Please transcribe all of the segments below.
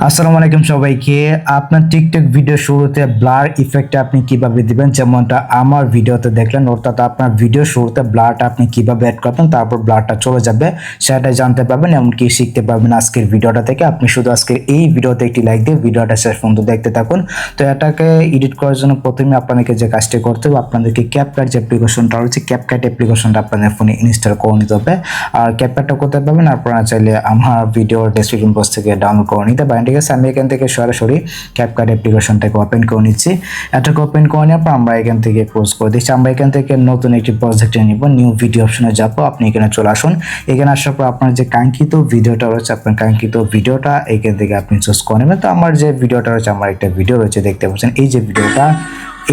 আসসালামু আলাইকুম সবাইকে। আপনার টিকটক ভিডিও শুরুতে ব্লার ইফেক্ট আপনি কিভাবে দিবেন, যেমনটা আমার ভিডিওতে দেখলেন, অর্থাৎ আপনার ভিডিও শুরুতে ব্লারটা আপনি কিভাবে অ্যাড করবেন, তারপর ব্লারটা চলে যাবে, সেটা জানতে পারবেন, এমনকি শিখতে পারবেন আজকের ভিডিওটা থেকে। আপনি শুধু আজকের এই ভিডিওতে একটি লাইক দিয়ে ভিডিওটা শেষ পর্যন্ত দেখতে থাকুন। তো এটাকে এডিট করার জন্য প্রথমে আপনাদেরকে যে কাজটি করতে হবে, আপনাদেরকে ক্যাপকাট যে অ্যাপ্লিকেশনটা রয়েছে, ক্যাপকাট অ্যাপ্লিকেশনটা আপনাদের ফোনে ইনস্টল করে নিতে হবে। আর ক্যাপকাটটা করতে পারবেন আপনারা চাইলে আমার ভিডিওর ডেসক্রিপশন বক্স থেকে ডাউনলোড করে নিতে পারেন। ঠিক আছে, আমি এখান থেকে সরাসরি ক্যাপকাট অ্যাপ্লিকেশনটাকে ওপেন করে নিচ্ছি। এটাকে ওপেন করে নেওয়ার পর আমরা এখান থেকে ক্লোজ করে দিচ্ছি। আমরা এখান থেকে নতুন একটি প্রজেক্টে নিব, নিউ ভিডিও অপশনে যাব। আপনি এখানে চলে আসুন। এখানে আসার পর আপনার যে কাঙ্ক্ষিত ভিডিওটা রয়েছে, আপনার কাঙ্ক্ষিত ভিডিওটা এখান থেকে আপনি চুজ করে নেবেন। তো আমার যে ভিডিওটা রয়েছে, আমার একটা ভিডিও রয়েছে, দেখতে পাচ্ছেন এই যে ভিডিওটা,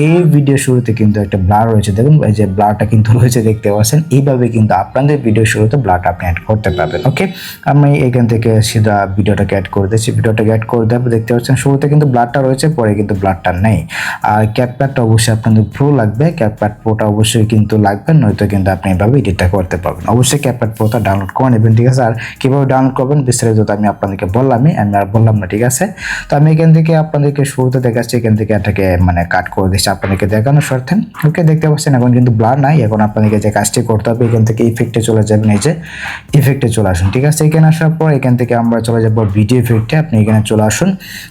এই ভিডিও শুরুতে কিন্তু একটা ব্লার রয়েছে, দেখুন এই যে ব্লারটা কিন্তু রয়েছে, দেখতে পাচ্ছেন। এইভাবে কিন্তু আপনাদের ভিডিও শুরুতে ব্লারটা আপনি অ্যাড করতে পারবেন। ওকে, আমি এখান থেকে সিধা ভিডিওটাকে অ্যাড করে দিচ্ছি। ভিডিওটাকে অ্যাড করে দেবো, দেখতে পাচ্ছেন শুরুতে কিন্তু ব্লারটা রয়েছে, পরে কিন্তু ব্লারটা নেই। আর ক্যাপকাটটা অবশ্যই আপনাদের প্রো লাগবে, ক্যাপকাট প্রোটা অবশ্যই কিন্তু লাগবে, নয়তো কিন্তু আপনি এভাবে এডিটটা করতে পারবেন। অবশ্যই ক্যাপকাট প্রোটা ডাউনলোড করে নেবেন। ঠিক আছে, আর কীভাবে ডাউনলোড করবেন বিস্তারিত আমি আপনাদেরকে বললামই, আমি আর বললাম না। ঠিক আছে, তো আমি এখান থেকে আপনাদেরকে শুরুতে দেখাচ্ছি, এখান থেকে এটাকে মানে কাট করে দিচ্ছি আপনাদেরকে দেখানোর স্বার্থে। ওকে, দেখতে পাচ্ছেন এখন কিন্তু ব্লার নাই। এখন আপনাদেরকে যে কাজটি করতে হবে, এখান থেকে ইফেক্টে চলে যাবেন, এই যে ইফেক্টে চলে আসুন। ঠিক আছে, এখানে আসার পর এখান থেকে আমরা চলে যাবো ভিডিও ইফেক্টে। আপনি এখানে চলে আসুন।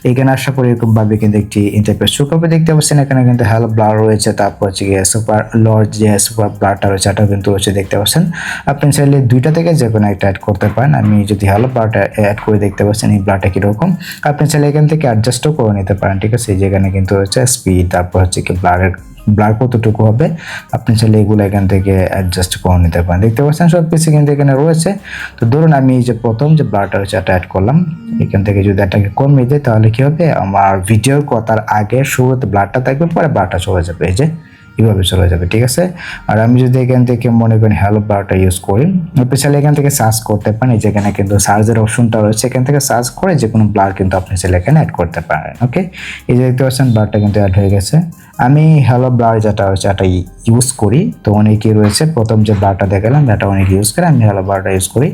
এখানে আসার পর এরকম ভাবে কিন্তু একটি ইন্টারফেস শো করবে, দেখতে পাচ্ছেন এখানে কিন্তু হ্যালো ব্লার রয়েছে, তারপর হচ্ছে গিয়ে সুপার লর্ড যে সুপার ব্লারটা রয়েছে, এটা কিন্তু রয়েছে, দেখতে পাচ্ছেন। আপনি চাইলে দুইটা থেকে যে কোনো একটা অ্যাড করতে পারেন। আমি যদি হ্যালো ব্লারটা অ্যাড করে, দেখতে পাচ্ছেন এই ব্লারটা কীরকম, আপনি চাইলে এখান থেকে অ্যাডজাস্টও করে নিতে পারেন। ঠিক আছে, যেখানে কিন্তু রয়েছে স্পিড, তারপর হচ্ছে কি ব্লার কতটুকু হবে, আপনি চাইলে এগুলো এখান থেকে অ্যাডজাস্ট করে নিতে পারেন। দেখতে পাচ্ছেন সব কিছু কিন্তু এখানে রয়েছে। তো ধরুন আমি এই যে প্রথম যে ব্লারটা রয়েছে এটা অ্যাড করলাম, এখান থেকে যদি এটাকে কমিয়ে দিই, তাহলে কি হবে, আমার ভিডিওর কথার আগে শুরুতে ব্লারটা থাকবে, পরে ব্লারটা চলে যাবে, এই যে এইভাবে চলে যাবে। ঠিক আছে, আর আমি যদি এখান থেকে মনে করি হ্যালো ব্লারটা ইউজ করি, আপনি চাইলে এখান থেকে সার্চ করতে পারেন। এই যেখানে কিন্তু সার্চের অপশনটা রয়েছে, এখান থেকে সার্চ করে যে কোনো ব্লার কিন্তু আপনি চাইলে এখানে অ্যাড করতে পারেন। ওকে, এই যে দেখতে পাচ্ছেন ব্লারটা কিন্তু অ্যাড হয়ে গেছে। আমি হ্যালো ব্লার যেটা হচ্ছে এটা ইউজ করি, তো অনেকেই রয়েছে প্রথম যে ব্লারটা দেখালাম এটা অনেকে ইউজ করে, আমি হ্যালো ব্লারটা ইউজ করি।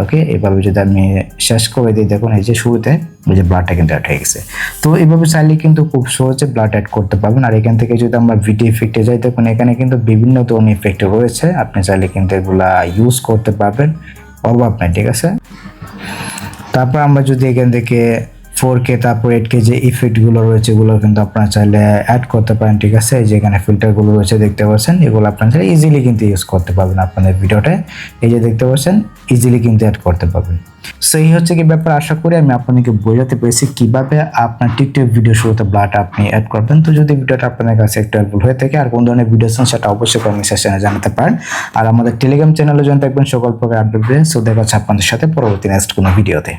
ওকে, এভাবে যদি আমি শেষ করে দিই, দেখুন এই যে শুরুতে ওই যে ব্লারটা কিন্তু অ্যাড হয়ে গেছে। তো এইভাবে চাইলে কিন্তু খুব সহজে ব্লার অ্যাড করতে পারবেন। আর এখান থেকে যদি আমরা ভিডিও ইফেক্টে যাই, দেখুন এখানে কিন্তু বিভিন্ন ধরনের ইফেক্ট রয়েছে, আপনি চাইলে কিন্তু এগুলা ইউজ করতে পারবেন, অভাব নাই। ঠিক আছে, তারপর আমরা যদি এখান থেকে 4K তারপর 8K যে ইফেক্টগুলো রয়েছে, এগুলো কিন্তু আপনারা চাইলে অ্যাড করতে পারেন। ঠিক আছে, এই যে এখানে ফিল্টারগুলো রয়েছে, দেখতে পাচ্ছেন, এগুলো আপনারা চাইলে ইজিলি কিন্তু ইউজ করতে পারবেন আপনাদের ভিডিওতে। এই যে দেখতে পাচ্ছেন ইজিলি কিন্তু অ্যাড করতে পারবেন। সেই হচ্ছে কি ব্যাপার, আশা করি আমি আপনাদেরকে বোঝাতে পেরেছি কিভাবে আপনার টিকটক ভিডিও শুরুতে ব্লারটা আপনি অ্যাড করবেন। তো যদি ভিডিওটা আপনাদের কাছে একটু হেল্পফুল হয়ে থাকে আর কোন ধরনের ভিডিও চান, সেটা অবশ্যই কমেন্ট সেকশনে জানাতে পারেন। আর আমাদের টেলিগ্রাম চ্যানেলে জয়েন থাকবেন সকল প্রকার আপডেট পেয়ে। সো দেখা হচ্ছে আপনাদের সাথে পরবর্তী নেক্সট কোনো ভিডিওতে।